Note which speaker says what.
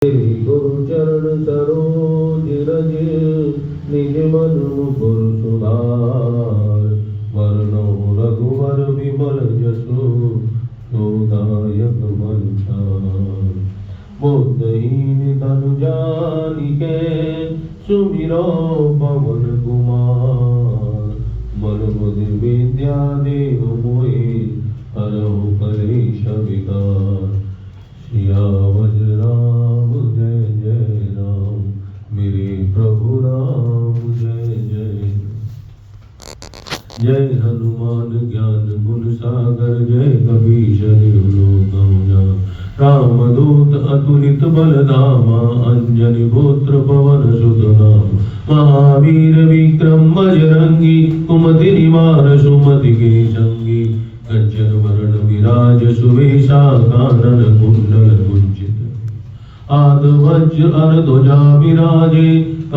Speaker 1: गुरु चरण सरोज रज निज मन मुकुर सुधार वरनो रघुवर विमल जसु सोदायक मनचार बुद्धहीन तनु जानिके सुमिरो पवन कुमार मन बुद्धि विद्या देव मोहि हरहु कलेश विकार सियावर राम जय जय राम मेरे प्रभु राम जय जय जय हनुमान ज्ञान गुण सागर जय कपीश रामदूत अतुलित बल धामा अंजनी पुत्र पवन सुत नाम महावीर विक्रम बजरंगी कुमति निवार सुमति के संगी कंचन वरण विराज सुवेशा कानन कुंडल कुंचित आद वज्र अर ध्वजा विराजे